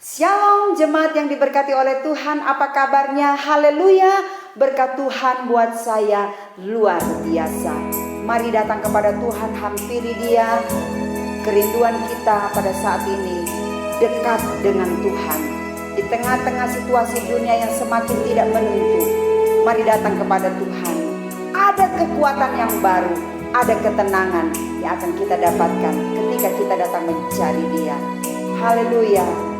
Shalom jemaat yang diberkati oleh Tuhan, apa kabarnya? Haleluya, berkat Tuhan buat saya luar biasa. Mari datang kepada Tuhan, hampiri Dia. Kerinduan kita pada saat ini dekat dengan Tuhan. Di tengah-tengah situasi dunia yang semakin tidak menentu, mari datang kepada Tuhan. Ada kekuatan yang baru, ada ketenangan yang akan kita dapatkan ketika kita datang mencari Dia. Haleluya.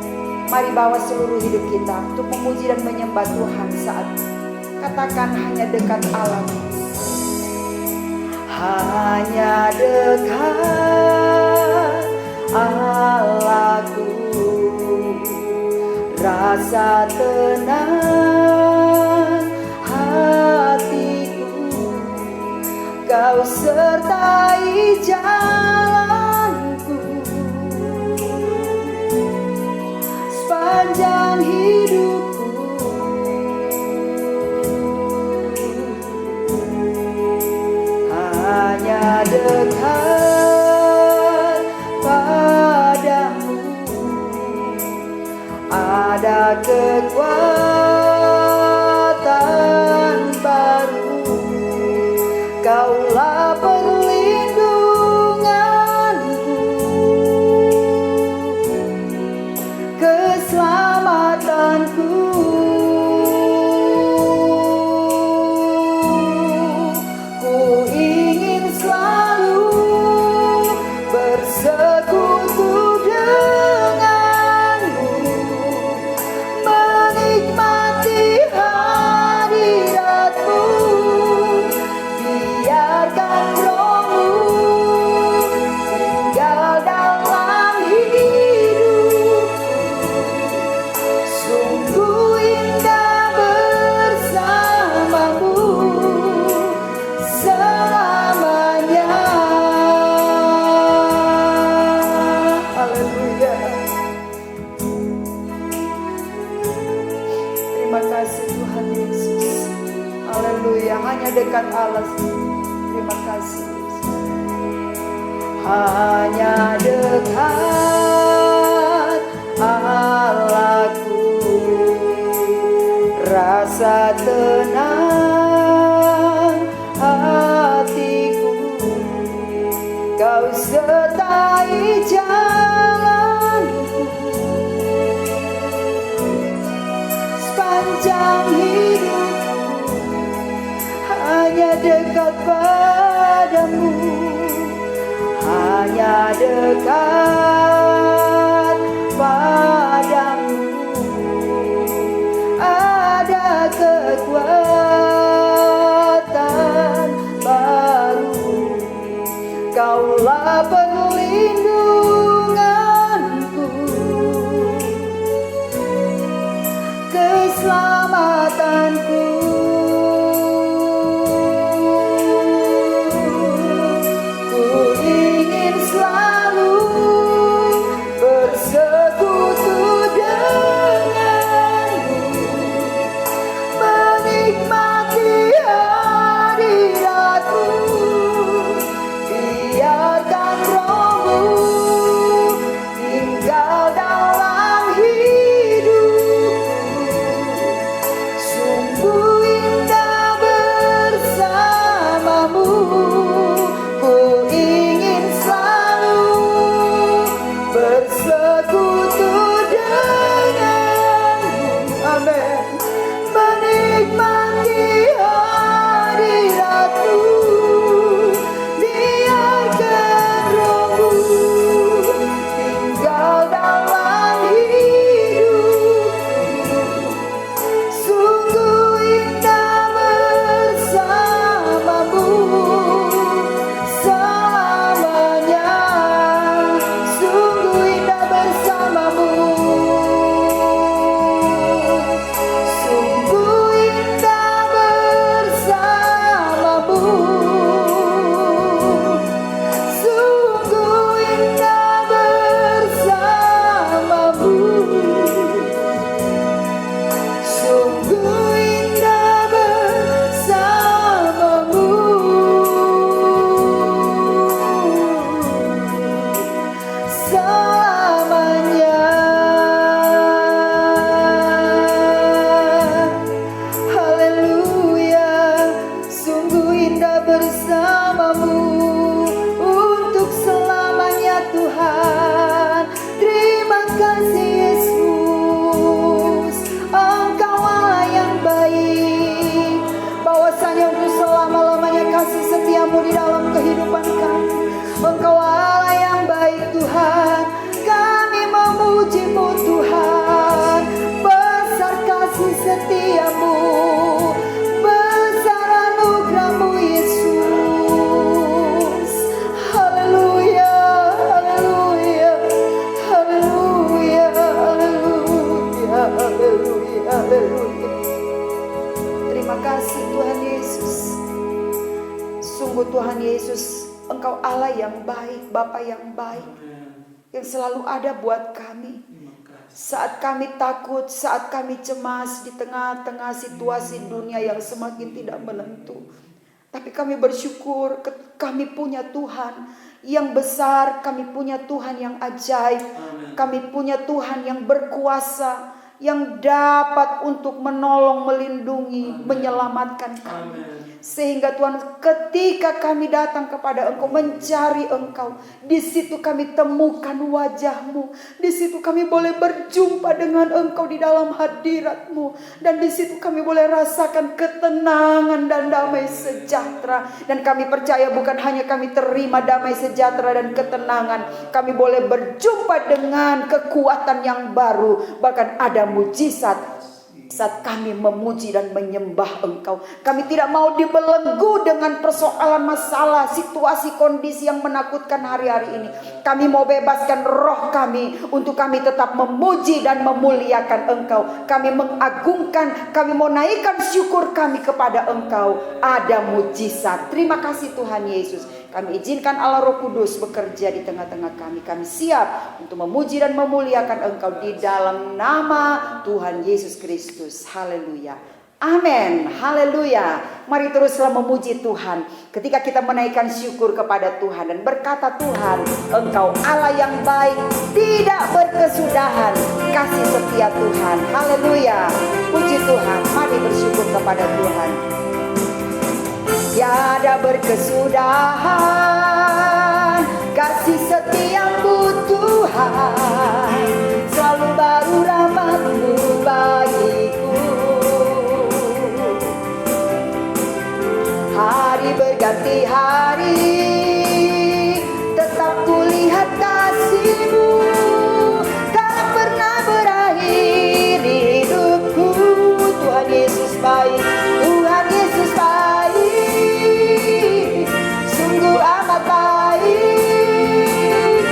Mari bawa seluruh hidup kita untuk memuji dan menyembah Tuhan saat katakan hanya dekat Allah. Hanya dekat Allahku, rasa tenang hatiku, Kau sertai jalanku sepanjang hidupku. Hanya dekat padamu ada kekuatan baru. Kaulah perlindunganku, keselamatanku. Ku ingin selalu bersekutu denganmu, menikmati hadiratmu. Biarkan Roh-Mu tinggal dalam hidupku. Sungguh indah bersamamu selamanya. Haleluya. Terima kasih Tuhan Yesus. Haleluya. Hanya dekat Allah. Terima kasih Yesus. Hanya dekat Allahku, rasa tenang hatiku, Kau sertai jalanku sepanjang hidupku. Hanya dekat padamu, hanya dekat padamu ada kekuatan baru. Kaulah perlindunganku, keselamatanku. Ku ingin selalu bersekutu denganmu, menikmati hadiratmu. Biarkan Roh yang baik, Bapa yang baik, yang selalu ada buat kami. Saat kami takut, saat kami cemas di tengah-tengah situasi dunia yang semakin tidak menentu. Tapi kami bersyukur kami punya Tuhan yang besar, kami punya Tuhan yang ajaib. Kami punya Tuhan yang berkuasa, yang dapat untuk menolong, melindungi, menyelamatkan kami. Sehingga Tuhan, ketika kami datang kepada Engkau, mencari Engkau, di situ kami temukan wajah-Mu. Di situ kami boleh berjumpa dengan Engkau di dalam hadirat-Mu. Dan di situ kami boleh rasakan ketenangan dan damai sejahtera. Dan kami percaya bukan hanya kami terima damai sejahtera dan ketenangan, kami boleh berjumpa dengan kekuatan yang baru. Bahkan ada mujizat saat kami memuji dan menyembah Engkau. Kami tidak mau dibelenggu dengan persoalan masalah, situasi, kondisi yang menakutkan hari-hari ini. Kami mau bebaskan roh kami untuk kami tetap memuji dan memuliakan Engkau. Kami mengagungkan, kami mau naikkan syukur kami kepada Engkau. Ada mujizat. Terima kasih Tuhan Yesus. Kami izinkan Allah Roh Kudus bekerja di tengah-tengah kami. Kami siap untuk memuji dan memuliakan Engkau di dalam nama Tuhan Yesus Kristus. Haleluya. Amin. Haleluya. Mari teruslah memuji Tuhan. Ketika kita menaikkan syukur kepada Tuhan dan berkata, Tuhan, Engkau Allah yang baik, tidak berkesudahan. Kasih setia Tuhan. Haleluya. Puji Tuhan. Mari bersyukur kepada Tuhan. Tiada berkesudahan kasih setiamu Tuhan, selalu baru rahmat-Mu bagiku. Hari berganti hari, tetap kulihat kasih-Mu, tak pernah berakhir di hidupku. Tuhan Yesus baik, Tuhan Yesus baik, sungguh amat baik.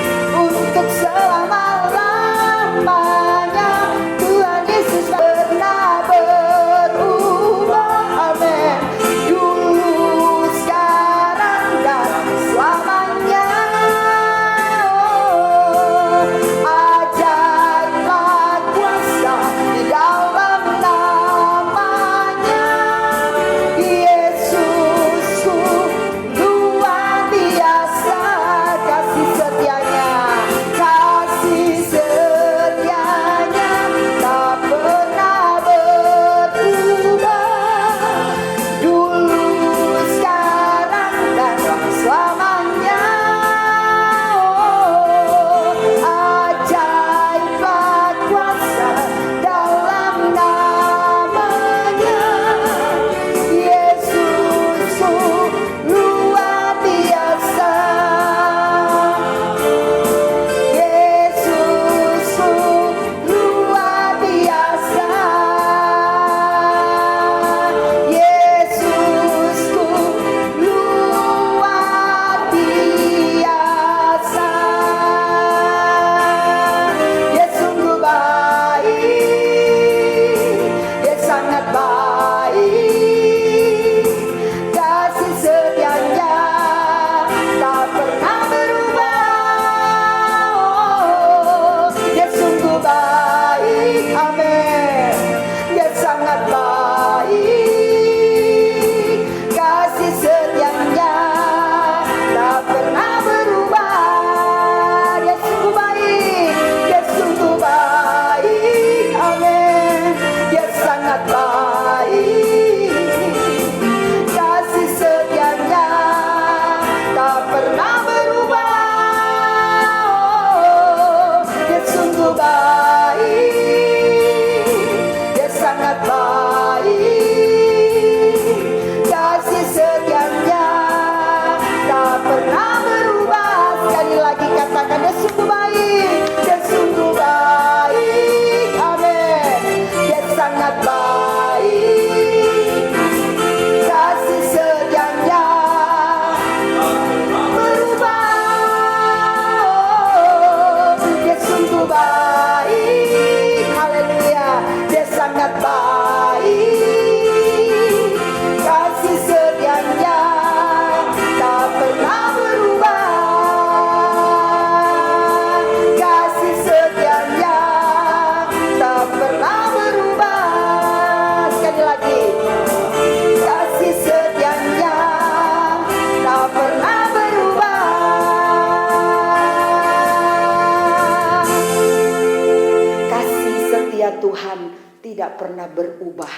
Tuhan tidak pernah berubah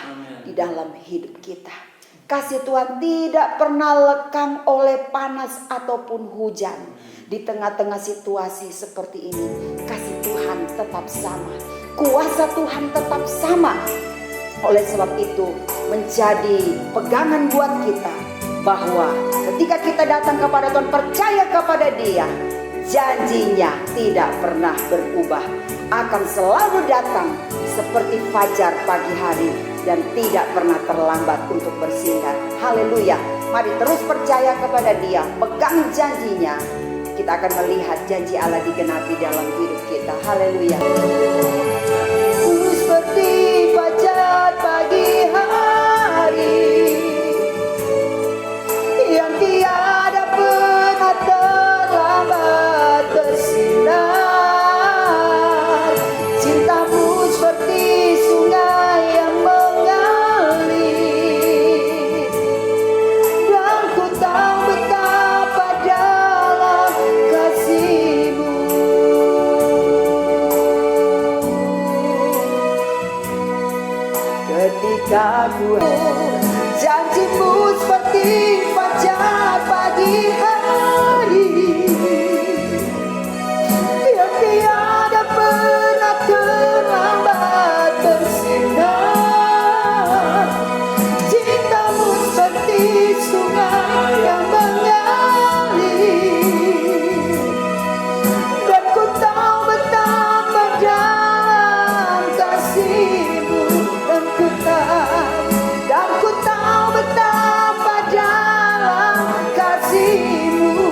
di dalam hidup kita. Kasih Tuhan tidak pernah lekang oleh panas ataupun hujan. Di tengah-tengah situasi seperti ini, kasih Tuhan tetap sama, kuasa Tuhan tetap sama. Oleh sebab itu menjadi pegangan buat kita bahwa ketika kita datang kepada Tuhan, percaya kepada Dia, janjinya tidak pernah berubah, akan selalu datang seperti fajar pagi hari dan tidak pernah terlambat untuk bersinar. Haleluya. Mari terus percaya kepada Dia, pegang janjinya. Kita akan melihat janji Allah digenapi dalam hidup kita. Haleluya. Seperti fajar pagi hari yang tiada pernah terlambat bersinar. Cintamu seperti sungai yang mengalir, dan ku tahu betapa dalam kasih-Mu. Ketika ku janji-Mu seperti fajar pagi hari yang tiada pernah terlambat bersinar. Cintamu seperti sungai yang mengalir, dan ku tahu betapa dalam kasih-Mu. Dan ku tahu betapa dalam kasih-Mu.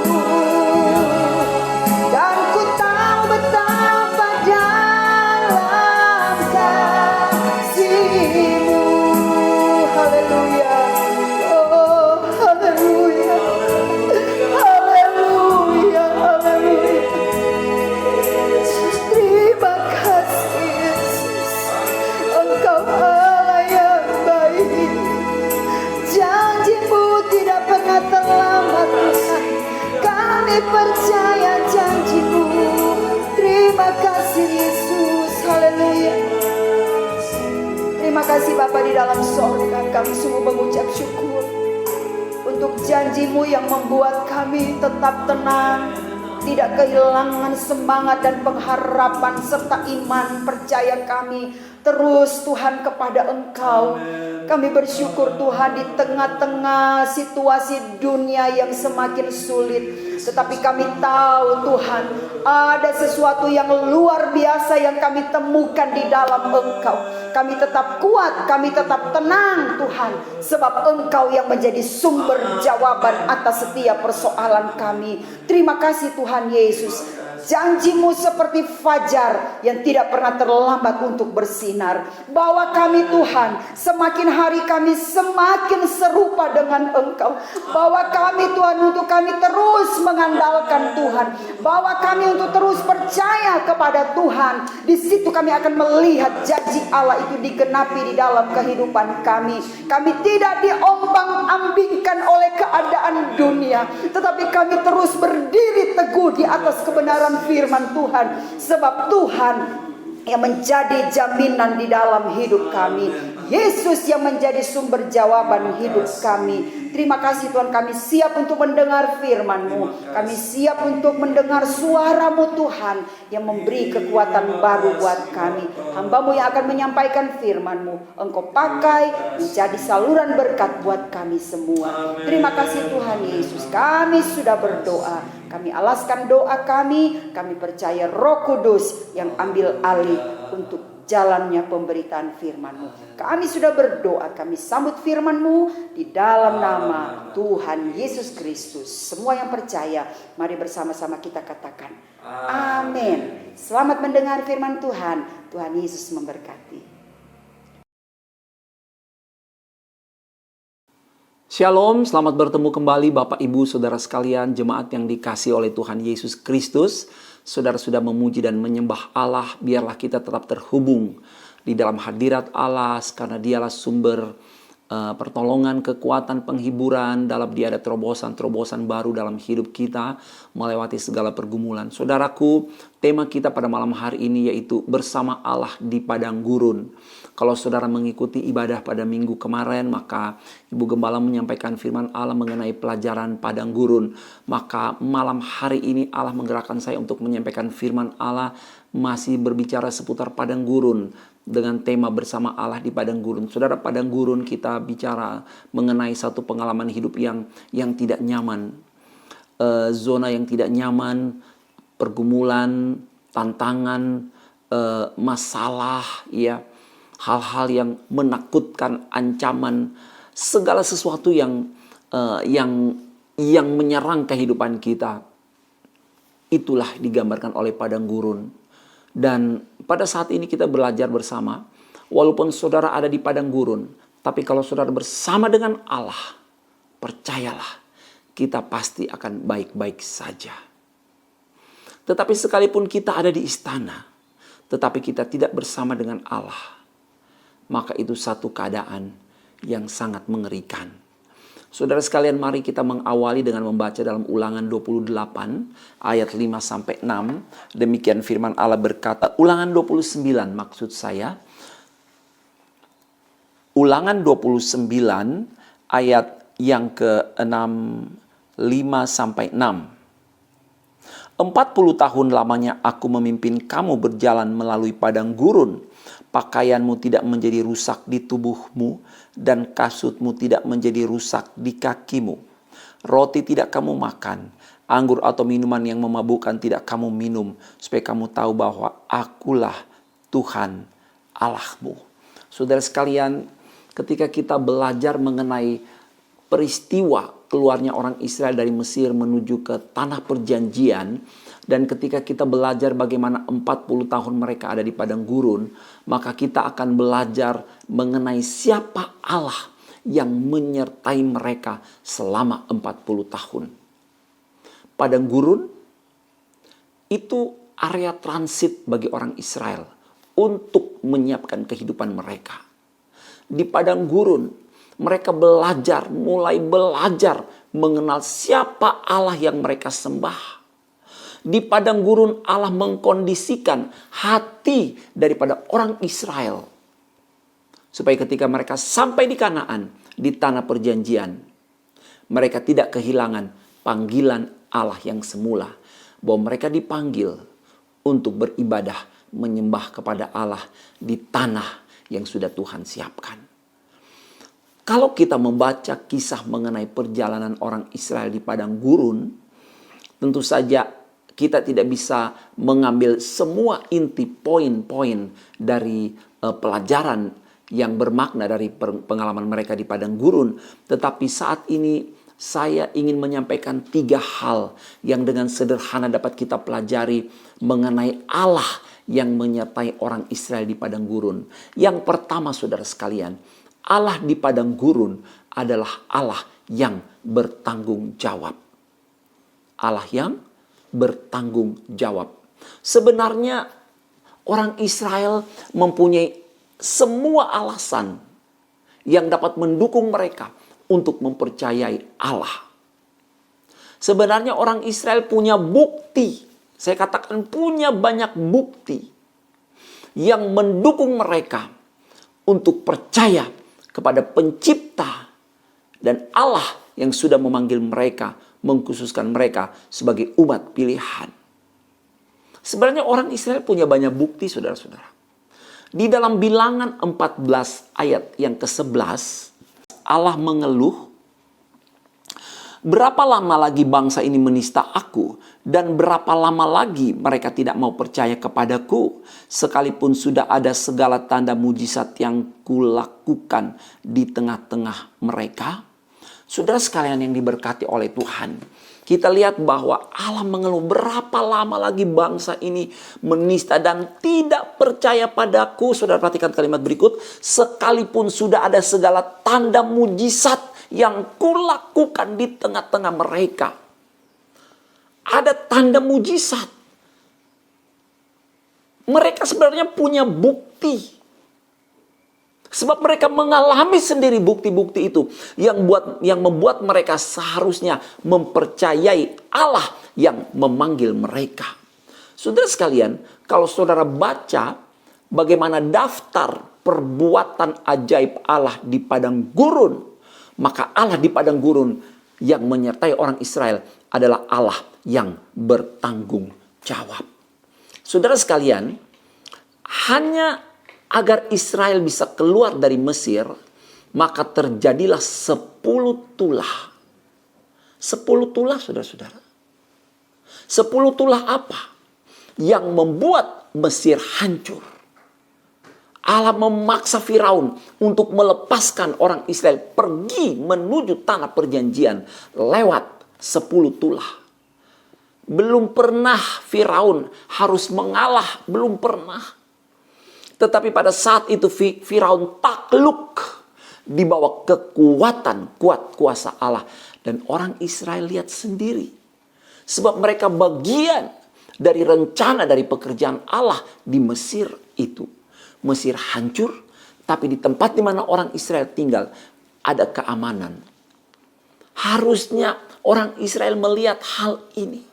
Dan ku tahu betapa dalam kasih-Mu. Haleluya. Oh, haleluya. Haleluya. Haleluya. Terima kasih Yesus. Engkau Allah yang baik. Janji-Mu tidak pernah terlambat Tuhan. Kami percaya janji-Mu. Terima kasih Yesus. Haleluya. Terima kasih Bapa di dalam sorga. Kami sungguh mengucap syukur untuk janji-Mu yang membuat kami tetap tenang, tidak kehilangan semangat dan pengharapan serta iman percaya kami terus Tuhan kepada Engkau. Kami bersyukur Tuhan di tengah-tengah situasi dunia yang semakin sulit, tetapi kami tahu Tuhan ada sesuatu yang luar biasa yang kami temukan di dalam Engkau. Kami tetap kuat, kami tetap tenang Tuhan, sebab Engkau yang menjadi sumber jawaban atas setiap persoalan kami. Terima kasih Tuhan Yesus. Janji-Mu seperti fajar yang tidak pernah terlambat untuk bersinar. Bawa kami Tuhan, semakin hari kami semakin serupa dengan Engkau. Bawa kami Tuhan untuk kami terus mengandalkan Tuhan. Bawa kami untuk terus percaya kepada Tuhan. Di situ kami akan melihat janji Allah itu digenapi di dalam kehidupan kami. Kami tidak diombang-ambingkan oleh keadaan dunia, tetapi kami terus berdiri teguh di atas kebenaran firman Tuhan, sebab Tuhan yang menjadi jaminan di dalam hidup kami. Yesus yang menjadi sumber jawaban hidup kami. Terima kasih Tuhan, kami siap untuk mendengar firman-Mu. Kami siap untuk mendengar suara-Mu Tuhan, yang memberi kekuatan baru buat kami. Hamba-Mu yang akan menyampaikan firman-Mu, Engkau pakai menjadi saluran berkat buat kami semua. Terima kasih Tuhan Yesus. Kami sudah berdoa, kami alaskan doa kami percaya Roh Kudus yang ambil alih untuk jalannya pemberitaan firman-Mu. Kami sudah berdoa, kami sambut firman-Mu di dalam nama Tuhan Yesus Kristus. Semua yang percaya, mari bersama-sama kita katakan amin. Selamat mendengar firman Tuhan. Tuhan Yesus memberkati. Shalom, selamat bertemu kembali Bapak Ibu Saudara sekalian, jemaat yang dikasihi oleh Tuhan Yesus Kristus. Saudara sudah memuji dan menyembah Allah, biarlah kita tetap terhubung di dalam hadirat Allah, karena Dialah sumber pertolongan, kekuatan, penghiburan dalam dia ada terobosan-terobosan baru dalam hidup kita melewati segala pergumulan. Saudaraku, tema kita pada malam hari ini yaitu bersama Allah di padang gurun. Kalau saudara mengikuti ibadah pada minggu kemarin, maka Ibu Gembala menyampaikan firman Allah mengenai pelajaran padang gurun. Maka malam hari ini Allah menggerakkan saya untuk menyampaikan firman Allah masih berbicara seputar padang gurun dengan tema bersama Allah di padang gurun. Saudara, padang gurun kita bicara mengenai satu pengalaman hidup yang tidak nyaman. Zona yang tidak nyaman, pergumulan, tantangan, masalah, ya. Hal-hal yang menakutkan, ancaman, segala sesuatu yang menyerang kehidupan kita. Itulah digambarkan oleh padang gurun. Dan pada saat ini kita belajar bersama, walaupun saudara ada di padang gurun, tapi kalau saudara bersama dengan Allah, percayalah, kita pasti akan baik-baik saja. Tetapi sekalipun kita ada di istana, tetapi kita tidak bersama dengan Allah, maka itu satu keadaan yang sangat mengerikan. Saudara sekalian, mari kita mengawali dengan membaca dalam Ulangan 28 ayat 5-6. Demikian firman Allah berkata, Ulangan 29 maksud saya. Ulangan 29 ayat yang ke-6, 5-6. 40 tahun lamanya aku memimpin kamu berjalan melalui padang gurun. Pakaianmu tidak menjadi rusak di tubuhmu dan kasutmu tidak menjadi rusak di kakimu. Roti tidak kamu makan, anggur atau minuman yang memabukkan tidak kamu minum, supaya kamu tahu bahwa akulah Tuhan Allahmu. Saudara sekalian, ketika kita belajar mengenai peristiwa keluarnya orang Israel dari Mesir menuju ke tanah perjanjian, dan ketika kita belajar bagaimana 40 tahun mereka ada di padang gurun, maka kita akan belajar mengenai siapa Allah yang menyertai mereka selama 40 tahun. Padang gurun itu area transit bagi orang Israel untuk menyiapkan kehidupan mereka. Di padang gurun mereka mulai belajar mengenal siapa Allah yang mereka sembah. Di padang gurun Allah mengkondisikan hati daripada orang Israel, supaya ketika mereka sampai di Kanaan, di tanah perjanjian, mereka tidak kehilangan panggilan Allah yang semula, bahwa mereka dipanggil untuk beribadah, menyembah kepada Allah di tanah yang sudah Tuhan siapkan. Kalau kita membaca kisah mengenai perjalanan orang Israel di padang gurun, tentu saja kita tidak bisa mengambil semua inti poin-poin dari pelajaran yang bermakna dari pengalaman mereka di padang gurun. Tetapi saat ini saya ingin menyampaikan 3 hal yang dengan sederhana dapat kita pelajari mengenai Allah yang menyertai orang Israel di padang gurun. Yang pertama, saudara sekalian, Allah di padang gurun adalah Allah yang bertanggung jawab. Allah yang bertanggung jawab. Sebenarnya orang Israel mempunyai semua alasan yang dapat mendukung mereka untuk mempercayai Allah. Sebenarnya orang Israel punya bukti, saya katakan punya banyak bukti yang mendukung mereka untuk percaya kepada Pencipta dan Allah yang sudah memanggil mereka, mengkhususkan mereka sebagai umat pilihan. Sebenarnya orang Israel punya banyak bukti, saudara-saudara. Di dalam Bilangan 14 ayat yang ke-11, Allah mengeluh, berapa lama lagi bangsa ini menista aku, dan berapa lama lagi mereka tidak mau percaya kepadaku, sekalipun sudah ada segala tanda mujizat yang kulakukan di tengah-tengah mereka. Saudara sekalian yang diberkati oleh Tuhan, kita lihat bahwa Allah mengeluh, berapa lama lagi bangsa ini menista dan tidak percaya padaku. Saudara perhatikan kalimat berikut, sekalipun sudah ada segala tanda mujizat yang kulakukan di tengah-tengah mereka. Ada tanda mujizat. Mereka sebenarnya punya bukti. Sebab mereka mengalami sendiri bukti-bukti itu yang membuat mereka seharusnya mempercayai Allah yang memanggil mereka. Saudara sekalian, kalau saudara baca bagaimana daftar perbuatan ajaib Allah di padang gurun, maka Allah di padang gurun yang menyertai orang Israel adalah Allah yang bertanggung jawab. Saudara sekalian, hanya agar Israel bisa keluar dari Mesir, maka terjadilah 10 tulah. 10 tulah, saudara-saudara. 10 tulah apa? Yang membuat Mesir hancur. Allah memaksa Firaun untuk melepaskan orang Israel pergi menuju tanah perjanjian lewat 10 tulah. Belum pernah Firaun harus mengalah, belum pernah. Tetapi pada saat itu Firaun takluk di bawah kekuatan kuat kuasa Allah. Dan orang Israel lihat sendiri. Sebab mereka bagian dari rencana dari pekerjaan Allah di Mesir itu. Mesir hancur, tapi di tempat di mana orang Israel tinggal ada keamanan. Harusnya orang Israel melihat hal ini.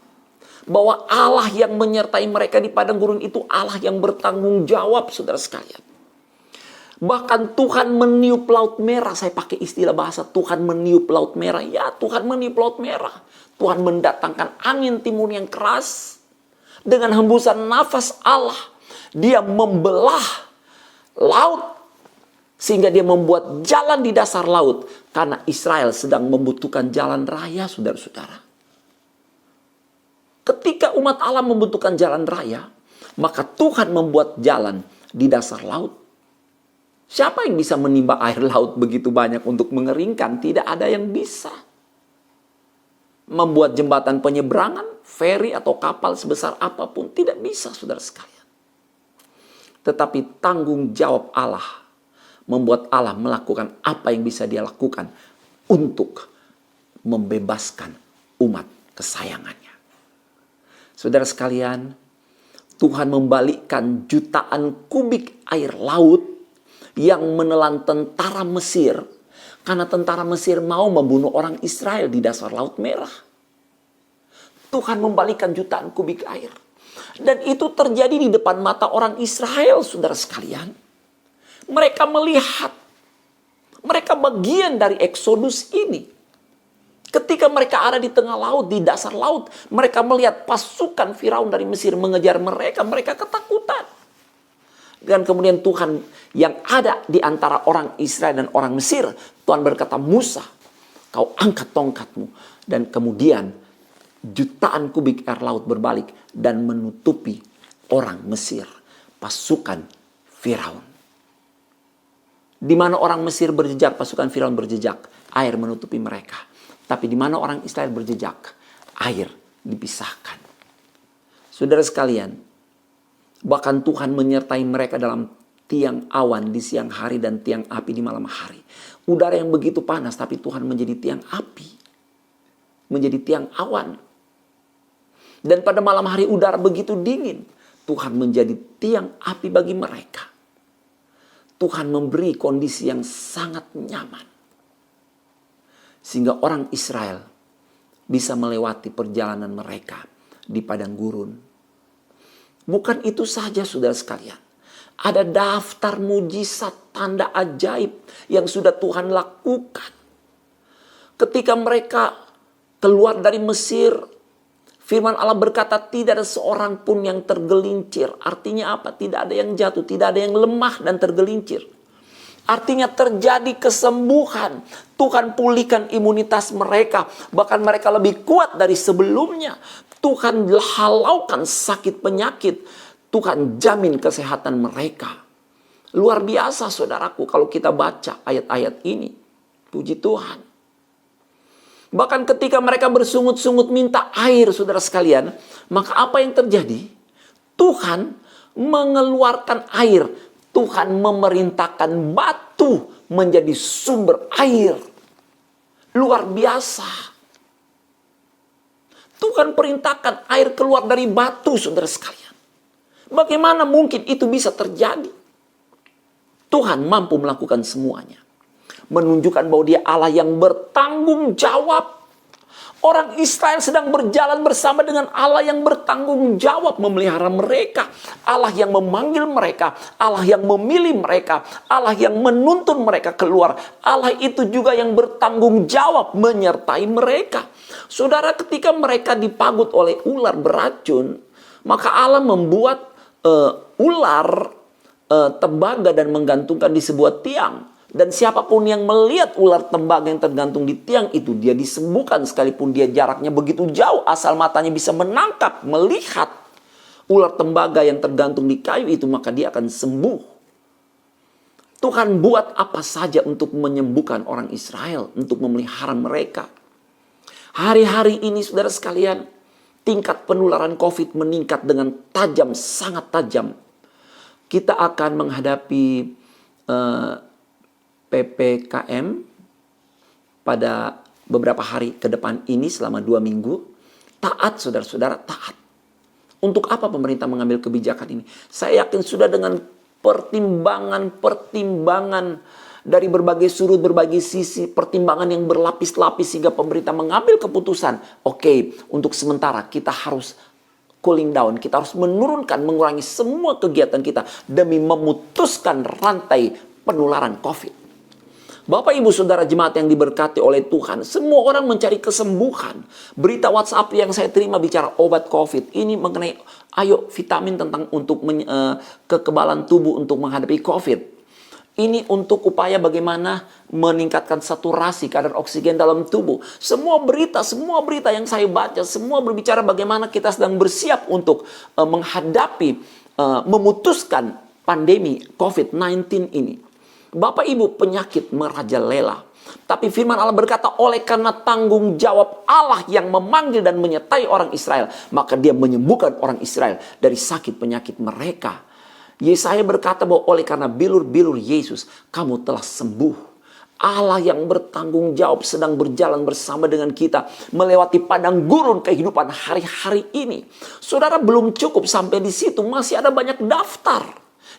Bahwa Allah yang menyertai mereka di padang gurun itu Allah yang bertanggung jawab, saudara sekalian. Bahkan Tuhan meniup laut merah. Saya pakai istilah bahasa Tuhan meniup laut merah. Ya, Tuhan meniup laut merah. Tuhan mendatangkan angin timur yang keras. Dengan hembusan nafas Allah. Dia membelah laut. Sehingga dia membuat jalan di dasar laut. Karena Israel sedang membutuhkan jalan raya, saudara-saudara. Ketika umat Allah membutuhkan jalan raya, maka Tuhan membuat jalan di dasar laut. Siapa yang bisa menimba air laut begitu banyak untuk mengeringkan? Tidak ada yang bisa. Membuat jembatan penyeberangan, feri atau kapal sebesar apapun, tidak bisa, saudara sekalian. Tetapi tanggung jawab Allah membuat Allah melakukan apa yang bisa dia lakukan untuk membebaskan umat kesayangannya. Saudara sekalian, Tuhan membalikkan jutaan kubik air laut yang menelan tentara Mesir. Karena tentara Mesir mau membunuh orang Israel di dasar Laut Merah. Tuhan membalikkan jutaan kubik air. Dan itu terjadi di depan mata orang Israel, saudara sekalian. Mereka melihat. Mereka bagian dari Eksodus ini. Ketika mereka ada di tengah laut, di dasar laut, mereka melihat pasukan Firaun dari Mesir mengejar mereka. Mereka ketakutan. Dan kemudian Tuhan yang ada di antara orang Israel dan orang Mesir, Tuhan berkata, Musa, kau angkat tongkatmu. Dan kemudian jutaan kubik air laut berbalik dan menutupi orang Mesir, pasukan Firaun. Di mana orang Mesir berjejak, pasukan Firaun berjejak, air menutupi mereka. Tapi di mana orang Israel berjejak, air dipisahkan. Saudara sekalian, bahkan Tuhan menyertai mereka dalam tiang awan di siang hari dan tiang api di malam hari. Udara yang begitu panas, tapi Tuhan menjadi tiang api. Menjadi tiang awan. Dan pada malam hari udara begitu dingin, Tuhan menjadi tiang api bagi mereka. Tuhan memberi kondisi yang sangat nyaman. Sehingga orang Israel bisa melewati perjalanan mereka di padang gurun. Bukan itu saja, saudara sekalian. Ada daftar mujizat tanda ajaib yang sudah Tuhan lakukan. Ketika mereka keluar dari Mesir, firman Allah berkata tidak ada seorang pun yang tergelincir. Artinya apa? Tidak ada yang jatuh, tidak ada yang lemah dan tergelincir. Artinya terjadi kesembuhan. Tuhan pulihkan imunitas mereka. Bahkan mereka lebih kuat dari sebelumnya. Tuhan halaukan sakit penyakit. Tuhan jamin kesehatan mereka. Luar biasa, saudaraku, kalau kita baca ayat-ayat ini. Puji Tuhan. Bahkan ketika mereka bersungut-sungut minta air, saudara sekalian. Maka apa yang terjadi? Tuhan mengeluarkan air. Tuhan memerintahkan batu menjadi sumber air. Luar biasa. Tuhan perintahkan air keluar dari batu, saudara sekalian. Bagaimana mungkin itu bisa terjadi? Tuhan mampu melakukan semuanya. Menunjukkan bahwa dia Allah yang bertanggung jawab. Orang Israel sedang berjalan bersama dengan Allah yang bertanggung jawab memelihara mereka. Allah yang memanggil mereka. Allah yang memilih mereka. Allah yang menuntun mereka keluar. Allah itu juga yang bertanggung jawab menyertai mereka. Saudara, ketika mereka dipagut oleh ular beracun, maka Allah membuat ular tembaga dan menggantungkan di sebuah tiang. Dan siapapun yang melihat ular tembaga yang tergantung di tiang itu, dia disembuhkan sekalipun dia jaraknya begitu jauh. Asal matanya bisa menangkap, melihat ular tembaga yang tergantung di kayu itu, maka dia akan sembuh. Tuhan buat apa saja untuk menyembuhkan orang Israel, untuk memelihara mereka. Hari-hari ini saudara sekalian, tingkat penularan COVID meningkat dengan tajam, sangat tajam. Kita akan menghadapi PPKM pada beberapa hari ke depan ini selama 2 minggu. Taat saudara-saudara, taat. Untuk apa pemerintah mengambil kebijakan ini? Saya yakin sudah dengan pertimbangan dari berbagai sudut, berbagai sisi, pertimbangan yang berlapis-lapis sehingga pemerintah mengambil keputusan. Oke, untuk sementara kita harus cooling down, kita harus menurunkan, mengurangi semua kegiatan kita demi memutuskan rantai penularan COVID. Bapak, Ibu, Saudara jemaat yang diberkati oleh Tuhan, semua orang mencari kesembuhan. Berita WhatsApp yang saya terima bicara obat COVID ini mengenai vitamin tentang untuk kekebalan tubuh untuk menghadapi COVID. Ini untuk upaya bagaimana meningkatkan saturasi kadar oksigen dalam tubuh. Semua berita yang saya baca, semua berbicara bagaimana kita sedang bersiap untuk menghadapi, memutuskan pandemi COVID-19 ini. Bapak Ibu, penyakit merajalela. Tapi firman Allah berkata, oleh karena tanggung jawab Allah yang memanggil dan menyertai orang Israel, maka dia menyembuhkan orang Israel dari sakit penyakit mereka. Yesaya berkata bahwa oleh karena bilur-bilur Yesus, kamu telah sembuh. Allah yang bertanggung jawab sedang berjalan bersama dengan kita melewati padang gurun kehidupan hari-hari ini. Saudara, belum cukup sampai di situ, masih ada banyak daftar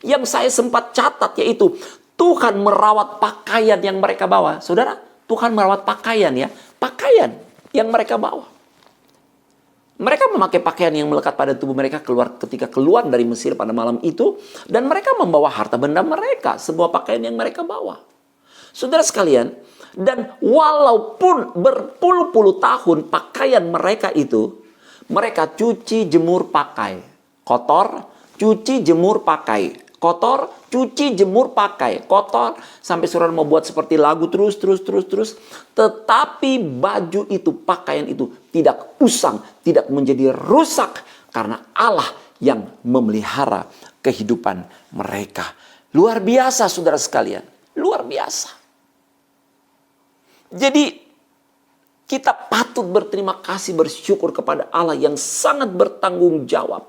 yang saya sempat catat, yaitu Tuhan merawat pakaian yang mereka bawa. Saudara, Tuhan merawat pakaian ya. Pakaian yang mereka bawa. Mereka memakai pakaian yang melekat pada tubuh mereka ketika keluar dari Mesir pada malam itu. Dan mereka membawa harta benda mereka. Sebuah pakaian yang mereka bawa. Saudara sekalian, dan walaupun berpuluh-puluh tahun pakaian mereka itu, mereka cuci, jemur, pakai. Kotor, cuci, jemur, pakai. Kotor, cuci, jemur, pakai. Kotor, sampai saudara mau buat seperti lagu terus. Tetapi baju itu, pakaian itu tidak usang, tidak menjadi rusak. Karena Allah yang memelihara kehidupan mereka. Luar biasa saudara sekalian. Luar biasa. Jadi kita patut berterima kasih, bersyukur kepada Allah yang sangat bertanggung jawab.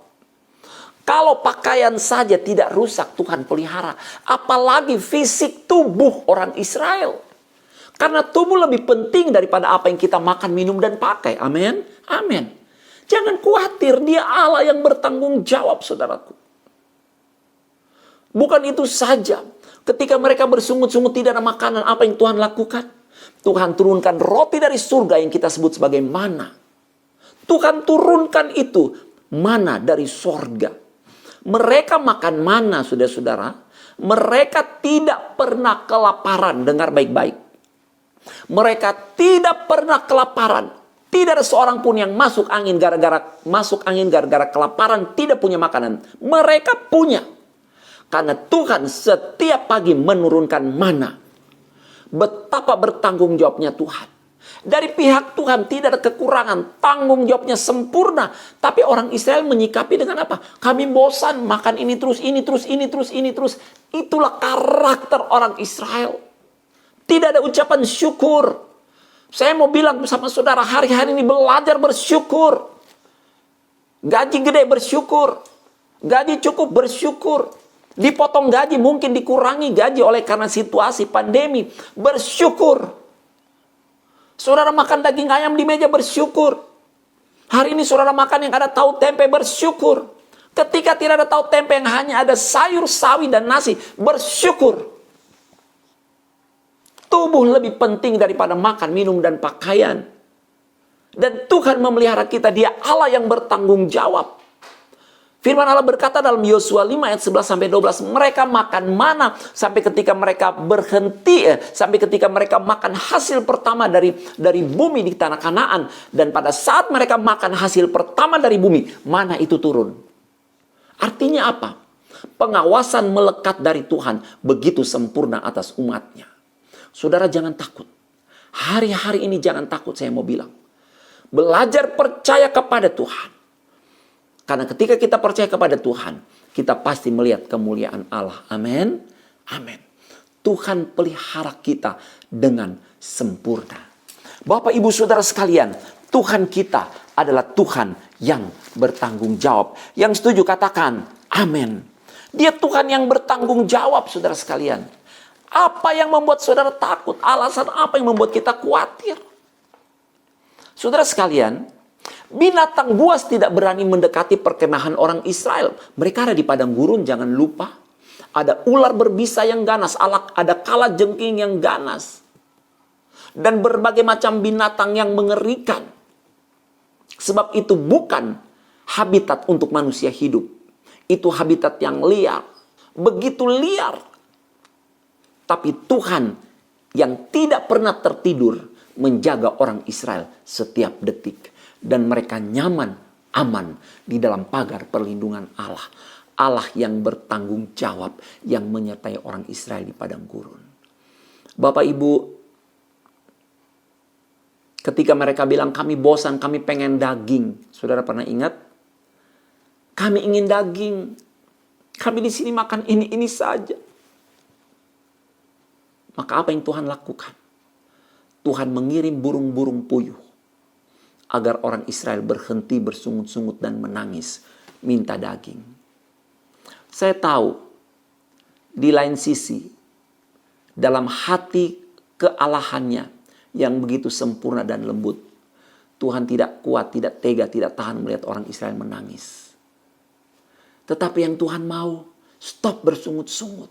Kalau pakaian saja tidak rusak Tuhan pelihara, apalagi fisik tubuh orang Israel. Karena tubuh lebih penting daripada apa yang kita makan, minum, dan pakai. Amin. Amin. Jangan khawatir, dia Allah yang bertanggung jawab, saudaraku. Bukan itu saja. Ketika mereka bersungut-sungut tidak ada makanan, apa yang Tuhan lakukan? Tuhan turunkan roti dari surga yang kita sebut sebagai mana. Tuhan turunkan itu, mana dari surga. Mereka makan mana, saudara-saudara. Mereka tidak pernah kelaparan. Dengar baik-baik. Mereka tidak pernah kelaparan. Tidak ada seorang pun yang masuk angin gara-gara kelaparan, tidak punya makanan. Mereka punya. Karena Tuhan setiap pagi menurunkan mana. Betapa bertanggung jawabnya Tuhan. Dari pihak Tuhan tidak ada kekurangan, tanggung jawabnya sempurna. Tapi orang Israel menyikapi dengan apa? Kami bosan makan ini terus. Itulah karakter orang Israel. Tidak ada ucapan syukur. Saya mau bilang sama saudara, hari-hari ini belajar bersyukur. Gaji gede bersyukur. Gaji cukup bersyukur. Dipotong gaji, mungkin dikurangi gaji oleh karena situasi pandemi. Bersyukur. Saudara makan daging ayam di meja bersyukur. Hari ini saudara makan yang ada tahu tempe bersyukur. Ketika tidak ada tahu tempe yang hanya ada sayur, sawi, dan nasi, bersyukur. Tubuh lebih penting daripada makan, minum, dan pakaian. Dan Tuhan memelihara kita, Dia Allah yang bertanggung jawab. Firman Allah berkata dalam Yosua 5 ayat 11-12, mereka makan mana sampai ketika mereka berhenti, sampai ketika mereka makan hasil pertama dari bumi di tanah Kanaan. Dan pada saat mereka makan hasil pertama dari bumi, mana itu turun. Artinya apa? Pengawasan melekat dari Tuhan begitu sempurna atas umatnya. Saudara, jangan takut. Hari-hari ini jangan takut, saya mau bilang. Belajar percaya kepada Tuhan. Karena ketika kita percaya kepada Tuhan, kita pasti melihat kemuliaan Allah. Amin. Amin. Tuhan pelihara kita dengan sempurna. Bapak, Ibu, Saudara sekalian, Tuhan kita adalah Tuhan yang bertanggung jawab. Yang setuju katakan amin. Dia Tuhan yang bertanggung jawab, saudara sekalian. Apa yang membuat saudara takut? Alasan apa yang membuat kita khawatir? Saudara sekalian, binatang buas tidak berani mendekati perkemahan orang Israel. Mereka ada di padang gurun, jangan lupa. Ada ular berbisa yang ganas, ada kalajengking yang ganas. Dan berbagai macam binatang yang mengerikan. Sebab itu bukan habitat untuk manusia hidup. Itu habitat yang liar. Begitu liar. Tapi Tuhan yang tidak pernah tertidur menjaga orang Israel setiap detik. Dan mereka nyaman, aman di dalam pagar perlindungan Allah. Allah yang bertanggung jawab, yang menyertai orang Israel di padang gurun. Bapak, Ibu, ketika mereka bilang kami bosan, kami pengen daging. Saudara pernah ingat? Kami ingin daging. Kami di sini makan ini saja. Maka apa yang Tuhan lakukan? Tuhan mengirim burung-burung puyuh agar orang Israel berhenti bersungut-sungut dan menangis minta daging. Saya tahu di lain sisi dalam hati kealahannya yang begitu sempurna dan lembut, Tuhan tidak kuat, tidak tega, tidak tahan melihat orang Israel menangis. Tetapi yang Tuhan mau, stop bersungut-sungut.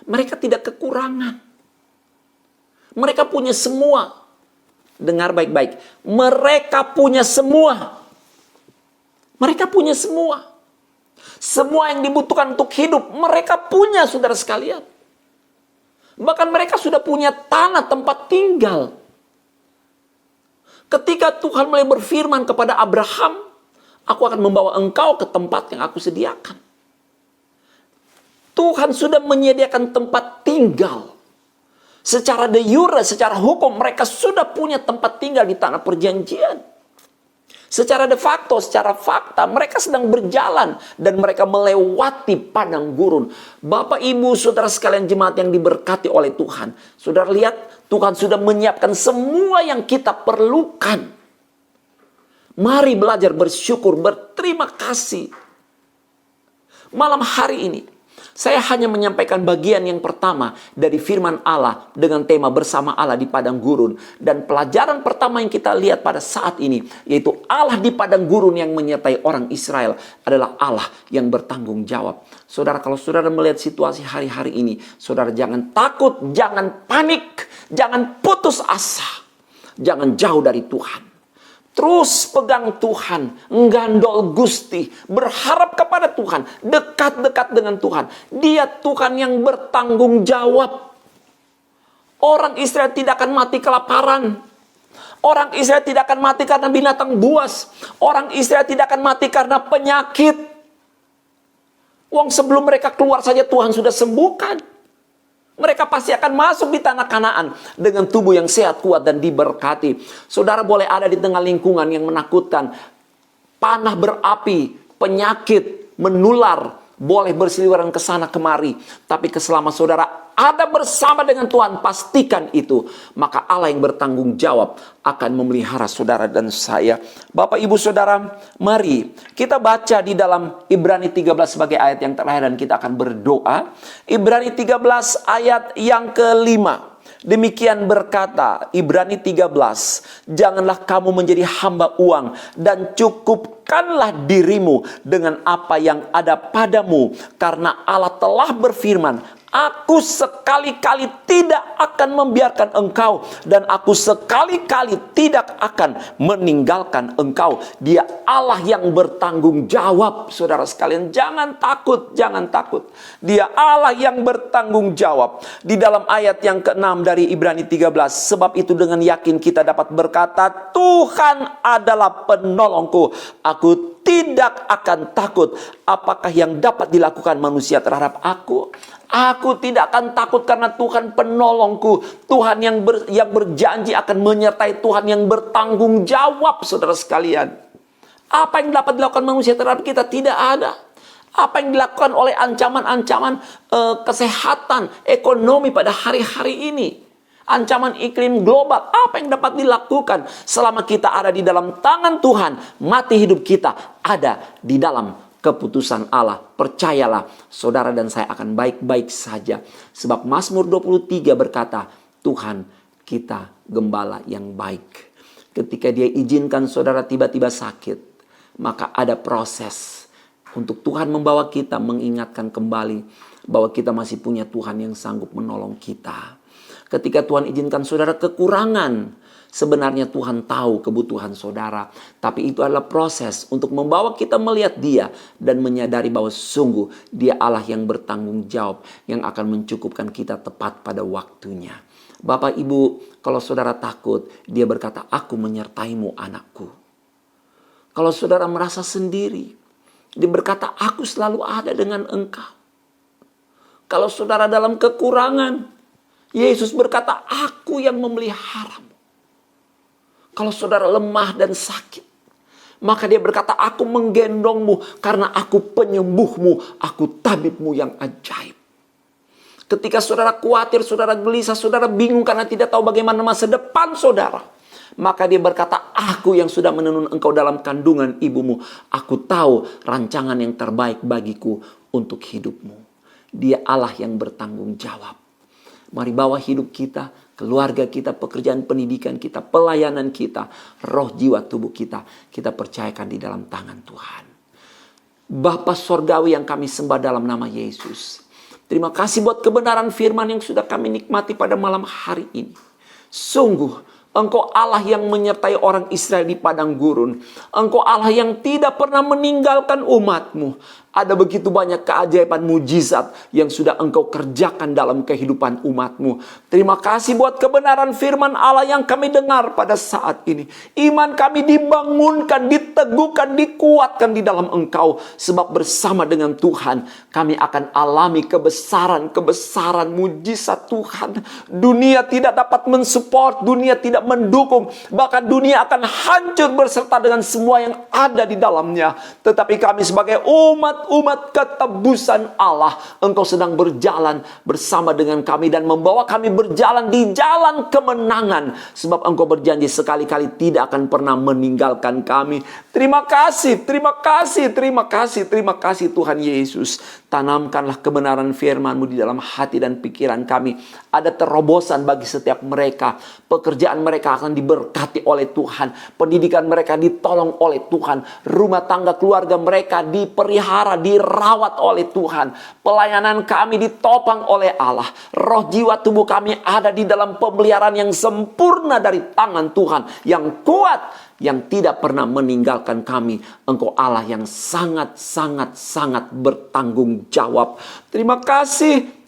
Mereka tidak kekurangan. Mereka punya semua. Dengar baik-baik. Mereka punya semua. Mereka punya semua. Semua yang dibutuhkan untuk hidup, mereka punya, saudara sekalian. Bahkan mereka sudah punya tanah tempat tinggal. Ketika Tuhan mulai berfirman kepada Abraham, aku akan membawa engkau ke tempat yang aku sediakan. Tuhan sudah menyediakan tempat tinggal. Secara de jure, secara hukum, mereka sudah punya tempat tinggal di tanah perjanjian. Secara de facto, secara fakta, mereka sedang berjalan dan mereka melewati padang gurun. Bapak, Ibu, saudara sekalian jemaat yang diberkati oleh Tuhan. Saudara lihat, Tuhan sudah menyiapkan semua yang kita perlukan. Mari belajar bersyukur, berterima kasih. Malam hari ini, saya hanya menyampaikan bagian yang pertama dari firman Allah dengan tema bersama Allah di padang gurun. Dan pelajaran pertama yang kita lihat pada saat ini, yaitu Allah di padang gurun yang menyertai orang Israel adalah Allah yang bertanggung jawab. Saudara, kalau saudara melihat situasi hari-hari ini, saudara jangan takut, jangan panik, jangan putus asa, jangan jauh dari Tuhan. Terus pegang Tuhan, nggandol Gusti, berharap kepada Tuhan, dekat-dekat dengan Tuhan. Dia Tuhan yang bertanggung jawab. Orang Israel tidak akan mati kelaparan. Orang Israel tidak akan mati karena binatang buas. Orang Israel tidak akan mati karena penyakit. Wong sebelum mereka keluar saja Tuhan sudah sembuhkan. Mereka pasti akan masuk di tanah Kanaan dengan tubuh yang sehat, kuat, dan diberkati. Saudara boleh ada di tengah lingkungan yang menakutkan. Panah berapi, penyakit, menular, boleh berseliweran ke sana kemari. Tapi keselama saudara ada bersama dengan Tuhan, pastikan itu. Maka Allah yang bertanggung jawab akan memelihara saudara dan saya. Bapak, Ibu, Saudara, mari kita baca di dalam Ibrani 13 sebagai ayat yang terakhir dan kita akan berdoa. Ibrani 13 ayat yang ke-5. Demikian berkata Ibrani 13, janganlah kamu menjadi hamba uang dan cukupkanlah dirimu dengan apa yang ada padamu, karena Allah telah berfirman, aku sekali-kali tidak akan membiarkan engkau, dan aku sekali-kali tidak akan meninggalkan engkau. Dia Allah yang bertanggung jawab, saudara sekalian. Jangan takut, jangan takut. Dia Allah yang bertanggung jawab. Di dalam ayat yang ke-6 dari Ibrani 13, sebab itu dengan yakin kita dapat berkata, Tuhan adalah penolongku, aku tidak akan takut. Apakah yang dapat dilakukan manusia terhadap aku? Aku tidak akan takut karena Tuhan penolongku. Tuhan yang berjanji akan menyertai, Tuhan yang bertanggung jawab, saudara sekalian. Apa yang dapat dilakukan manusia terhadap kita? Tidak ada. Apa yang dilakukan oleh ancaman-ancaman kesehatan, ekonomi pada hari-hari ini? Ancaman iklim global, apa yang dapat dilakukan? Selama kita ada di dalam tangan Tuhan, mati hidup kita ada di dalam keputusan Allah. Percayalah, saudara dan saya akan baik-baik saja. Sebab Mazmur 23 berkata, Tuhan kita gembala yang baik. Ketika Dia izinkan saudara tiba-tiba sakit, maka ada proses untuk Tuhan membawa kita, mengingatkan kembali bahwa kita masih punya Tuhan yang sanggup menolong kita. Ketika Tuhan izinkan saudara kekurangan, sebenarnya Tuhan tahu kebutuhan saudara. Tapi itu adalah proses untuk membawa kita melihat Dia dan menyadari bahwa sungguh Dia Allah yang bertanggung jawab, yang akan mencukupkan kita tepat pada waktunya. Bapak Ibu, kalau saudara takut, Dia berkata, aku menyertaimu anakku. Kalau saudara merasa sendiri, Dia berkata, aku selalu ada dengan engkau. Kalau saudara dalam kekurangan, Yesus berkata, aku yang memeliharamu. Kalau saudara lemah dan sakit, maka Dia berkata, aku menggendongmu karena aku penyembuhmu, aku tabibmu yang ajaib. Ketika saudara khawatir, saudara gelisah, saudara bingung karena tidak tahu bagaimana masa depan saudara, maka Dia berkata, aku yang sudah menenun engkau dalam kandungan ibumu, aku tahu rancangan yang terbaik bagiku untuk hidupmu. Dia Allah yang bertanggung jawab. Mari bawa hidup kita, keluarga kita, pekerjaan pendidikan kita, pelayanan kita, roh jiwa tubuh kita, kita percayakan di dalam tangan Tuhan. Bapa Sorgawi yang kami sembah dalam nama Yesus, terima kasih buat kebenaran firman yang sudah kami nikmati pada malam hari ini. Sungguh Engkau Allah yang menyertai orang Israel di padang gurun. Engkau Allah yang tidak pernah meninggalkan umat-Mu. Ada begitu banyak keajaiban mujizat yang sudah Engkau kerjakan dalam kehidupan umat-Mu. Terima kasih buat kebenaran firman Allah yang kami dengar pada saat ini. Iman kami dibangunkan, diteguhkan, dikuatkan di dalam Engkau. Sebab bersama dengan Tuhan kami akan alami kebesaran mujizat Tuhan. Dunia tidak dapat mensupport, dunia tidak mendukung, bahkan dunia akan hancur berserta dengan semua yang ada di dalamnya. Tetapi kami sebagai umat ketebusan Allah, Engkau sedang berjalan bersama dengan kami dan membawa kami berjalan di jalan kemenangan. Sebab Engkau berjanji sekali-kali tidak akan pernah meninggalkan kami. Terima kasih Tuhan Yesus. Tanamkanlah kebenaran firman-Mu di dalam hati dan pikiran kami. Ada terobosan bagi setiap mereka. Pekerjaan mereka akan diberkati oleh Tuhan. Pendidikan mereka ditolong oleh Tuhan. Rumah tangga keluarga mereka dipelihara, dirawat oleh Tuhan. Pelayanan kami ditopang oleh Allah. Roh jiwa tubuh kami ada di dalam pemeliharaan yang sempurna dari tangan Tuhan. Yang kuat, yang tidak pernah meninggalkan kami. Engkau Allah yang sangat bertanggung jawab. Terima kasih.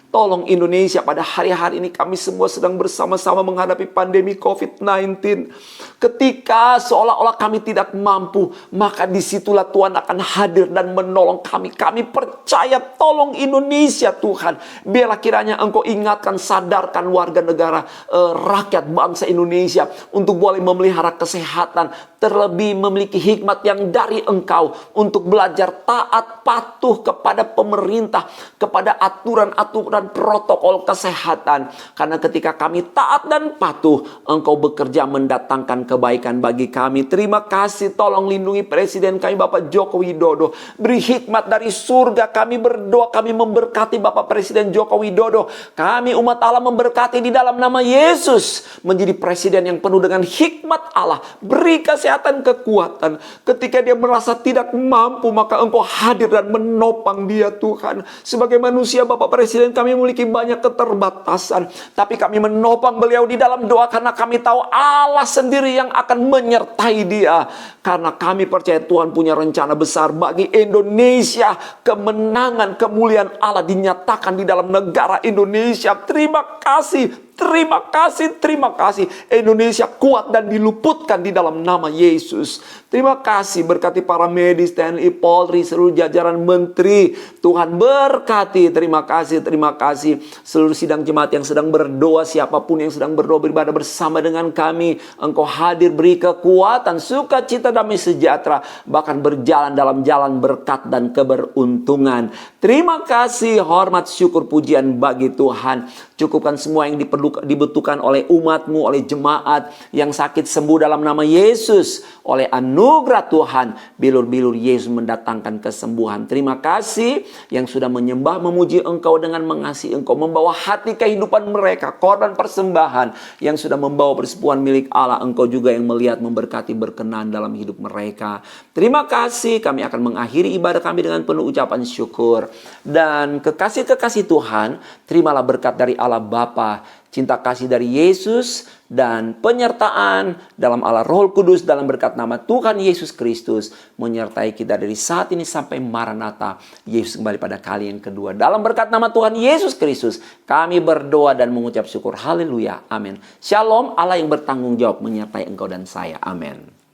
Tolong Indonesia pada hari-hari ini, kami semua sedang bersama-sama menghadapi pandemi COVID-19. Ketika seolah-olah kami tidak mampu, maka disitulah Tuhan akan hadir dan menolong kami. Kami percaya, tolong Indonesia Tuhan. Biarlah kiranya Engkau ingatkan, sadarkan warga negara, rakyat bangsa Indonesia untuk boleh memelihara kesehatan, terlebih memiliki hikmat yang dari Engkau untuk belajar taat patuh kepada pemerintah, kepada aturan-aturan aturan protokol kesehatan. Karena ketika kami taat dan patuh, Engkau bekerja mendatangkan kebaikan bagi kami. Terima kasih, tolong lindungi Presiden kami Bapak Joko Widodo. Beri hikmat dari surga. Kami berdoa, kami memberkati Bapak Presiden Joko Widodo. Kami umat Allah memberkati di dalam nama Yesus. Menjadi presiden yang penuh dengan hikmat Allah. Beri kesehatan, kekuatan. Ketika dia merasa tidak mampu, maka Engkau hadir dan menopang dia Tuhan. Sebagai manusia Bapak Presiden kami memiliki banyak keterbatasan. Tapi kami menopang beliau di dalam doa karena kami tahu Allah sendiri yang akan menyertai dia. Karena kami percaya Tuhan punya rencana besar bagi Indonesia. Kemenangan, kemuliaan Allah dinyatakan di dalam negara Indonesia. Terima kasih. Terima kasih, terima kasih. Indonesia kuat dan diluputkan di dalam nama Yesus. Terima kasih, berkati para medis, TNI, Polri, seluruh jajaran menteri. Tuhan berkati, terima kasih, terima kasih. Seluruh sidang jemaat yang sedang berdoa, siapapun yang sedang berdoa beribadah bersama dengan kami. Engkau hadir, beri kekuatan, sukacita, damai sejahtera. Bahkan berjalan dalam jalan berkat dan keberuntungan. Terima kasih, hormat, syukur, pujian bagi Tuhan. Cukupkan semua yang dibutuhkan oleh umatmu, oleh jemaat yang sakit sembuh dalam nama Yesus. Oleh anugerah Tuhan, bilur-bilur Yesus mendatangkan kesembuhan. Terima kasih yang sudah menyembah, memuji Engkau dengan mengasihi Engkau. Membawa hati kehidupan mereka, korban persembahan yang sudah membawa persekutuan milik Allah. Engkau juga yang melihat, memberkati, berkenan dalam hidup mereka. Terima kasih, kami akan mengakhiri ibadah kami dengan penuh ucapan syukur. Dan kekasih-kekasih Tuhan, terimalah berkat dari Allah Bapa, cinta kasih dari Yesus, dan penyertaan dalam Allah Roh Kudus dalam berkat nama Tuhan Yesus Kristus menyertai kita dari saat ini sampai Maranatha. Yesus kembali pada kali yang kedua. Dalam berkat nama Tuhan Yesus Kristus kami berdoa dan mengucap syukur. Haleluya. Amin. Shalom. Allah yang bertanggung jawab menyertai engkau dan saya. Amin.